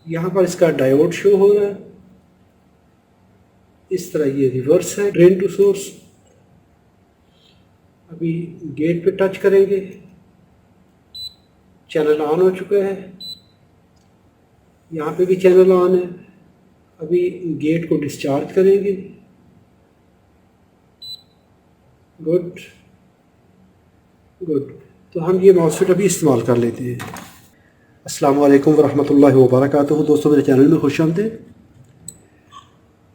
यहाँ पर इसका डायोड शो हो रहा है। इस तरह ये रिवर्स है, ड्रेन टू सोर्स। अभी गेट पे टच करेंगे, चैनल ऑन हो चुका है। यहाँ पे भी चैनल ऑन है। अभी गेट को डिस्चार्ज करेंगे। Good good. तो हम ये मॉसफेट अभी इस्तेमाल कर लेते हैं। अस्सलाम वालेकुम वरहमतुल्लाहि वबरकातुहू। दोस्तों मेरे चैनल में खुश आमदीद।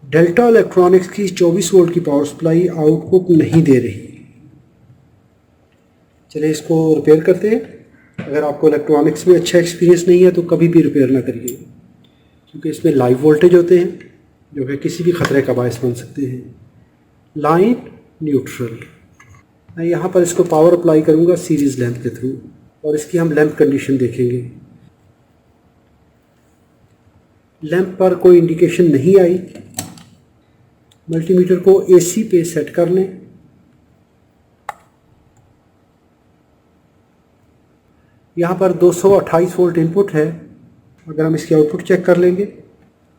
डेल्टा इलेक्ट्रॉनिक्स की 24 वोल्ट की पावर सप्लाई आउटपुट नहीं दे रही। चलिए इसको रिपेयर करते हैं। अगर आपको इलेक्ट्रॉनिक्स में अच्छा एक्सपीरियंस नहीं है तो कभी भी रिपेयर ना करिए, क्योंकि इसमें लाइव वोल्टेज होते हैं जो कि किसी भी ख़तरे का बायस बन सकते हैं। Line neutral. मैं यहाँ पर इसको पावर अप्लाई करूँगा सीरीज़ लैंप के थ्रू, और इसकी हम लैंप कंडीशन देखेंगे। लैंप पर कोई इंडिकेशन नहीं आई। मल्टीमीटर को एसी पे सेट कर लें। यहाँ पर 228 वोल्ट इनपुट है। अगर हम इसकी आउटपुट चेक कर लेंगे,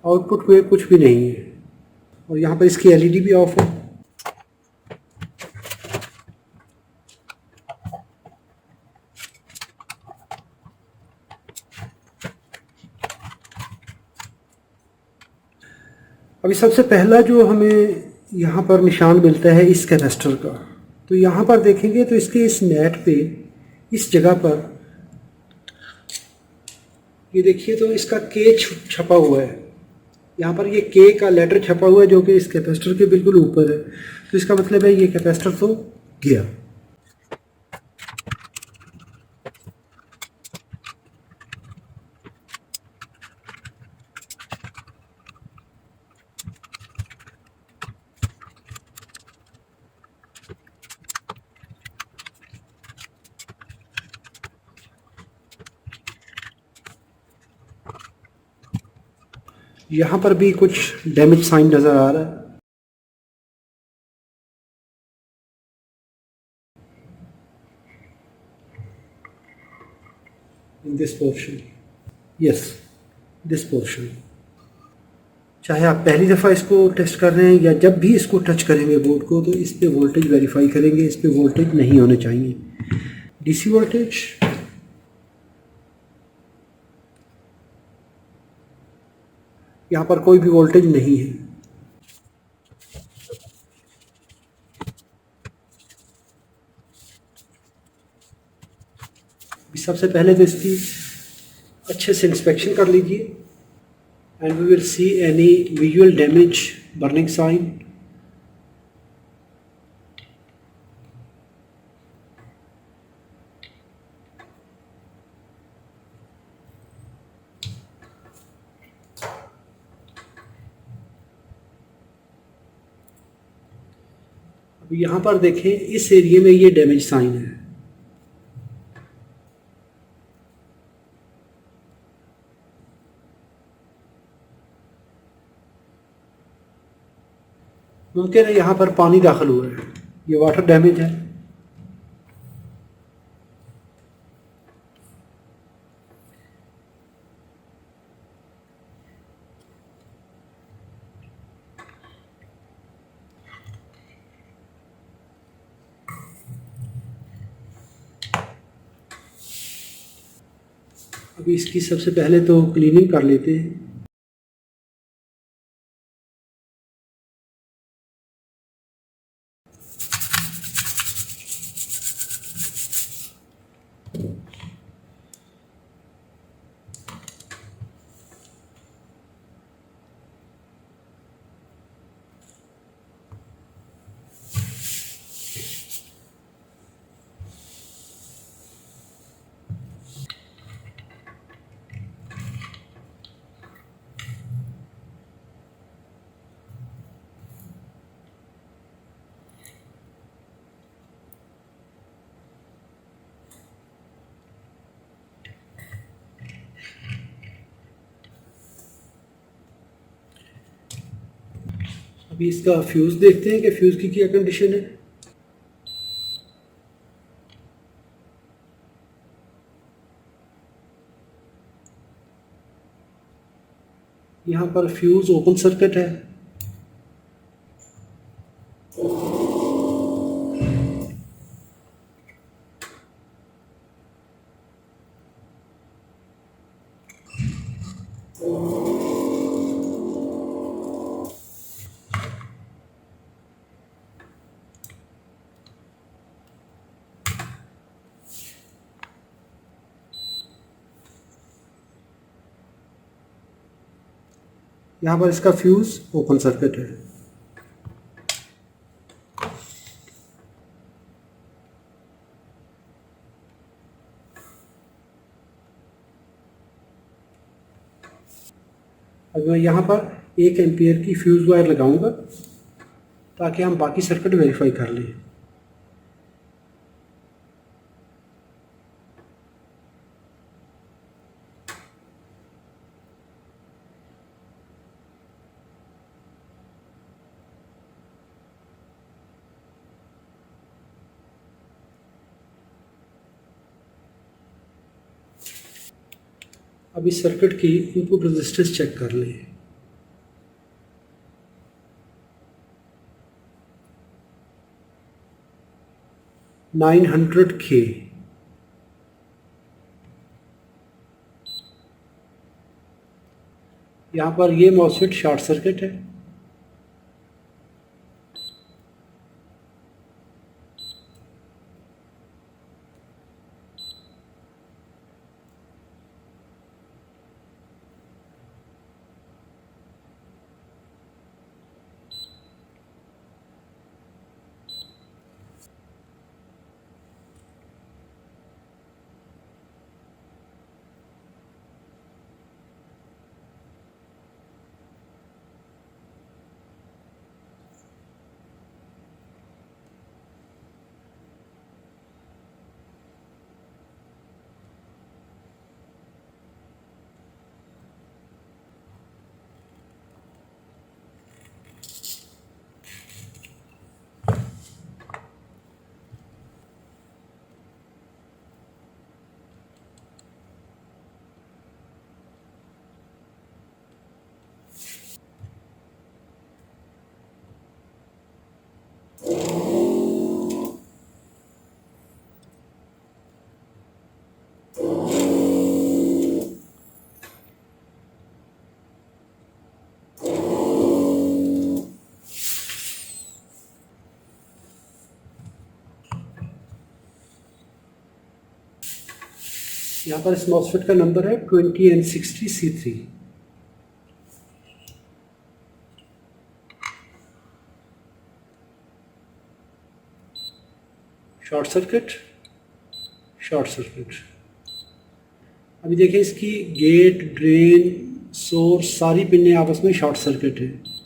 आउटपुट में कुछ भी नहीं है, और यहाँ पर इसकी एलईडी भी ऑफ है। अभी सबसे पहला जो हमें यहाँ पर निशान मिलता है इस कैपेसिटर का, तो यहाँ पर देखेंगे तो इसके इस नेट पे इस जगह पर ये देखिए तो इसका के छपा हुआ है। यहाँ पर ये के का लेटर छपा हुआ है जो कि इस कैपेसिटर के बिल्कुल ऊपर है। तो इसका मतलब है ये कैपेसिटर तो गया। यहाँ पर भी कुछ डैमेज साइन नज़र आ रहा है। In this portion, yes, this portion. चाहे आप पहली दफ़ा इसको टेस्ट कर रहे हैं या जब भी इसको टच करेंगे बोर्ड को, तो इस पे वोल्टेज वेरीफाई करेंगे। इस पे वोल्टेज नहीं होने चाहिए। डीसी वोल्टेज, यहाँ पर कोई भी वोल्टेज नहीं है। सबसे पहले तो इसकी अच्छे से इंस्पेक्शन कर लीजिए, and we will see any visual damage, burning sign. अब यहाँ पर देखें, इस एरिया में ये डैमेज साइन है। मुमकिन है यहाँ पर पानी दाखिल हुआ है, ये वाटर डैमेज है। अभी इसकी सबसे पहले तो क्लीनिंग कर लेते हैं। अभी इसका फ्यूज़ देखते हैं कि फ्यूज़ की क्या कंडीशन है। यहाँ पर फ्यूज़ ओपन सर्किट है। यहाँ पर इसका फ्यूज़ ओपन सर्किट है। अब मैं यहाँ पर 1 एम्पियर की फ्यूज़ वायर लगाऊंगा ताकि हम बाकी सर्किट वेरीफाई कर लें। अब इस सर्किट की इनपुट रेजिस्टेंस चेक कर लें। $900K। यहाँ पर ये मॉसफेट शॉर्ट सर्किट है। यहाँ पर इस मॉसफेट का नंबर है 20N60C3। Short circuit, short circuit. अभी देखिए इसकी गेट, ड्रेन, सोर्स सारी पिनें आपस में शॉर्ट सर्किट है।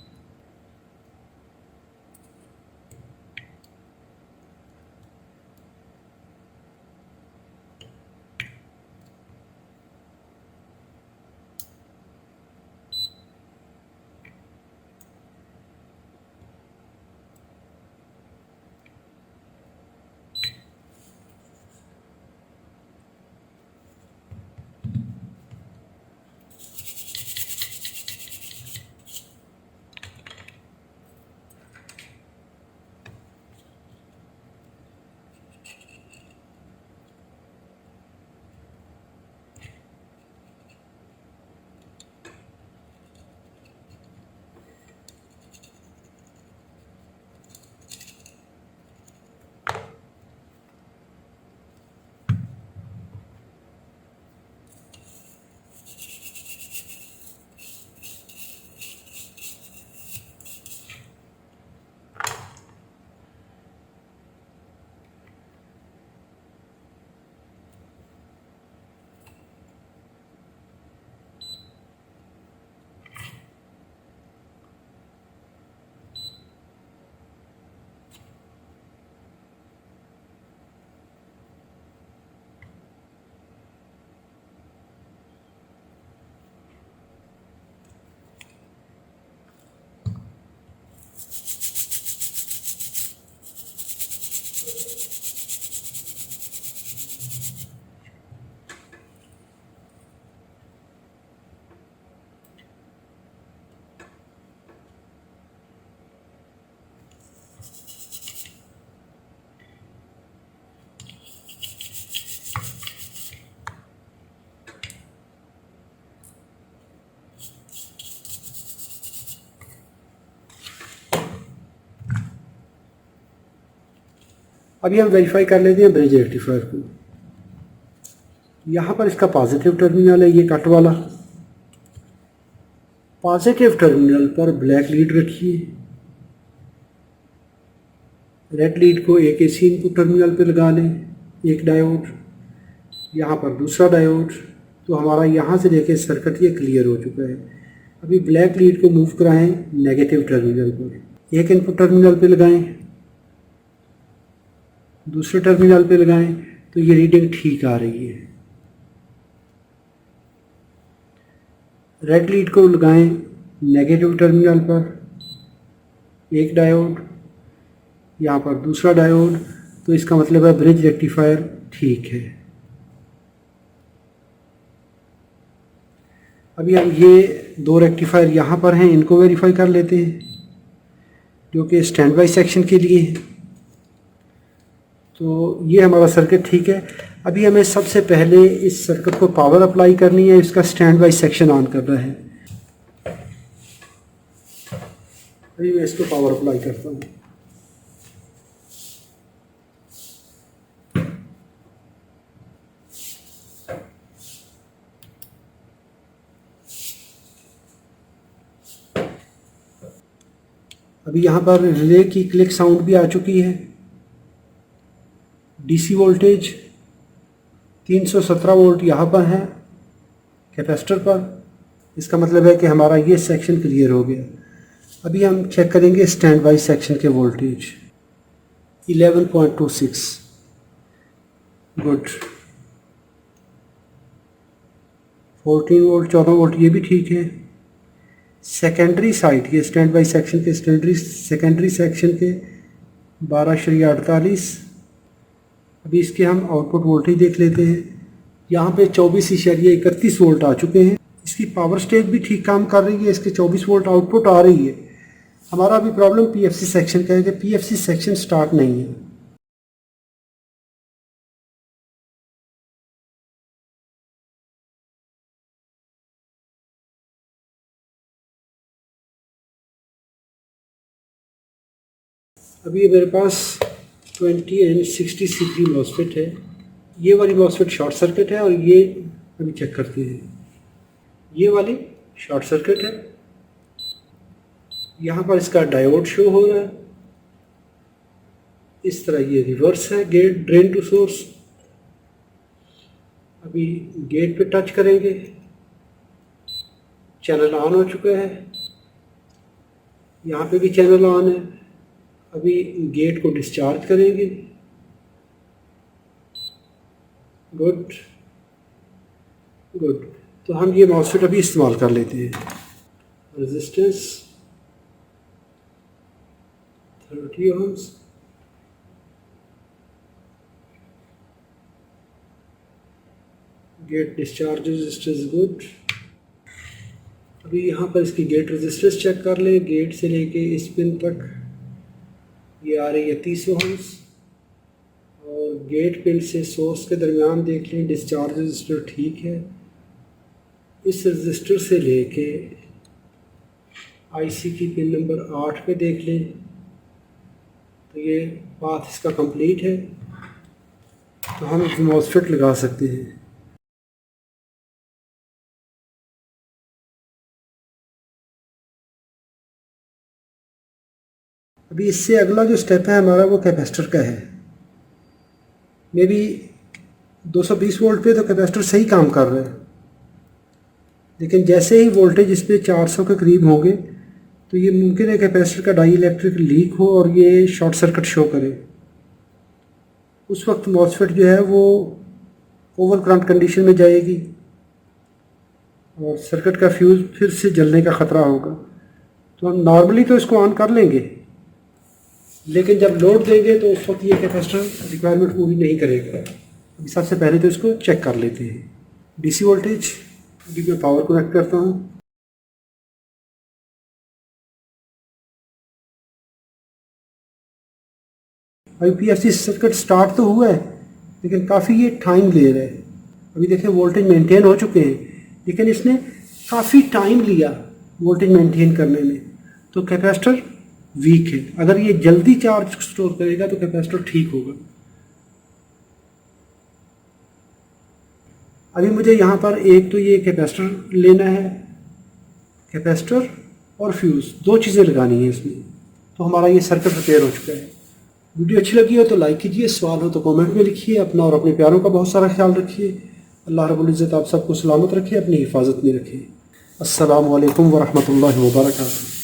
अभी हम वेरीफाई कर लेते हैं ब्रिज रेक्टिफायर को। यहाँ पर इसका पॉजिटिव टर्मिनल है, ये कट वाला। पॉजिटिव टर्मिनल पर ब्लैक लीड रखिए, रेड लीड को एक एसी इनपुट टर्मिनल पे लगा लें, एक डायोड, यहाँ पर दूसरा डायोड। तो हमारा यहाँ से लेके सर्किट ये क्लियर हो चुका है। अभी ब्लैक लीड को मूव कराएं नेगेटिव टर्मिनल पर, एक इनपुट टर्मिनल पे लगाएं, दूसरे टर्मिनल पे लगाएं, तो ये रीडिंग ठीक आ रही है। रेड लीड को लगाएं नेगेटिव टर्मिनल पर, एक डायोड, यहाँ पर दूसरा डायोड। तो इसका मतलब है ब्रिज रेक्टिफायर ठीक है। अभी हम ये दो रेक्टिफायर यहाँ पर हैं, इनको वेरीफाई कर लेते हैं, जो कि स्टैंड बाई सेक्शन के लिए है। तो ये हमारा सर्किट ठीक है। अभी हमें सबसे पहले इस सर्किट को पावर अप्लाई करनी है, इसका स्टैंड बाई सेक्शन ऑन करना है। अभी मैं इसको पावर अप्लाई करता हूँ। अभी यहाँ पर रिले की क्लिक साउंड भी आ चुकी है। डीसी वोल्टेज 317 वोल्ट यहाँ पर है कैपेसिटर पर। इसका मतलब है कि हमारा ये सेक्शन क्लियर हो गया। अभी हम चेक करेंगे स्टैंड बाई सेक्शन के वोल्टेज 11.26, गुड। 14 वोल्ट, 14 वोल्ट, ये भी ठीक है। सेकेंडरी साइड के स्टैंड बाई सेक्शन के सेकेंडरी सेक्शन के 12.48। अभी इसके हम आउटपुट वोल्टेज देख लेते हैं। यहाँ पे 24.31 वोल्ट आ चुके हैं। इसकी पावर स्टेज भी ठीक काम कर रही है, इसके 24 वोल्ट आउटपुट आ रही है। हमारा अभी प्रॉब्लम पीएफसी सेक्शन का है कि पीएफसी सेक्शन स्टार्ट नहीं है। अभी मेरे पास 20 एंड 60 सीपी मॉसफेट है। ये वाली मॉसफेट शॉर्ट सर्किट है और ये अभी चेक करते हैं। ये वाली शॉर्ट सर्किट है। यहाँ पर इसका डायोड शो हो रहा है। इस तरह ये रिवर्स है, गेट ड्रेन टू सोर्स। अभी गेट पे टच करेंगे, चैनल ऑन हो चुका है। यहाँ पे भी चैनल ऑन है। अभी गेट को डिस्चार्ज करेंगे, गुड गुड। तो हम ये मॉसफेट अभी इस्तेमाल कर लेते हैं। Resistance 30 ohms, get discharge resistance good. अभी यहाँ पर इसकी गेट रेजिस्टेंस चेक कर ले। गेट से लेके इस पिन तक ये आ रही है 30 ohms और गेट पिन से सोर्स के दरमियान देख लें, डिस्चार्ज रजिस्टर ठीक है। इस रजिस्टर से लेके आईसी की पिन नंबर 8 पे देख लें, तो ये पाथ इसका कंप्लीट है। तो हम मॉसफेट लगा सकते हैं। अभी इससे अगला जो स्टेप है हमारा वो कैपेसिटर का है। मे बी 220 वोल्ट पे तो कैपेसिटर सही काम कर रहा है, लेकिन जैसे ही वोल्टेज इस पर 400 के करीब होंगे तो ये मुमकिन है कैपेसिटर का डाई इलेक्ट्रिक लीक हो और ये शॉर्ट सर्किट शो करे। उस वक्त मॉसफेट जो है वो ओवर करंट कंडीशन में जाएगी और सर्किट का फ्यूज़ फिर से जलने का ख़तरा होगा। तो हम नॉर्मली तो इसको ऑन कर लेंगे, लेकिन जब लोड देंगे तो उस वक्त ये कैपेसिटर रिक्वायरमेंट पूरी नहीं करेगा। अभी सबसे पहले तो इसको चेक कर लेते हैं। डीसी वोल्टेज, अभी मैं पावर कनेक्ट करता हूँ। अभी पीएफसी सर्किट स्टार्ट तो हुआ है, लेकिन काफ़ी ये टाइम ले रहा है। अभी देखें वोल्टेज मेंटेन हो चुके हैं, लेकिन इसने काफ़ी टाइम लिया वोल्टेज मेंटेन करने में। तो कैपेसिटर वीक है। अगर ये जल्दी चार्ज स्टोर करेगा तो कैपेसिटर ठीक होगा। अभी मुझे यहाँ पर एक तो ये कैपेसिटर लेना है, कैपेसिटर और फ्यूज़, दो चीज़ें लगानी है इसमें। तो हमारा ये सर्किट रिपेयर हो चुका है। वीडियो अच्छी लगी हो तो लाइक कीजिए, सवाल हो तो कमेंट में लिखिए। अपना और अपने प्यारों का बहुत सारा ख्याल रखिए। अल्लाह रब्बुल इज़्ज़त आप सबको सलामत रखे, अपनी हिफाजत में रखे। अस्सलामु अलैकुम वरहमतुल्लाहि वबरकातुहू।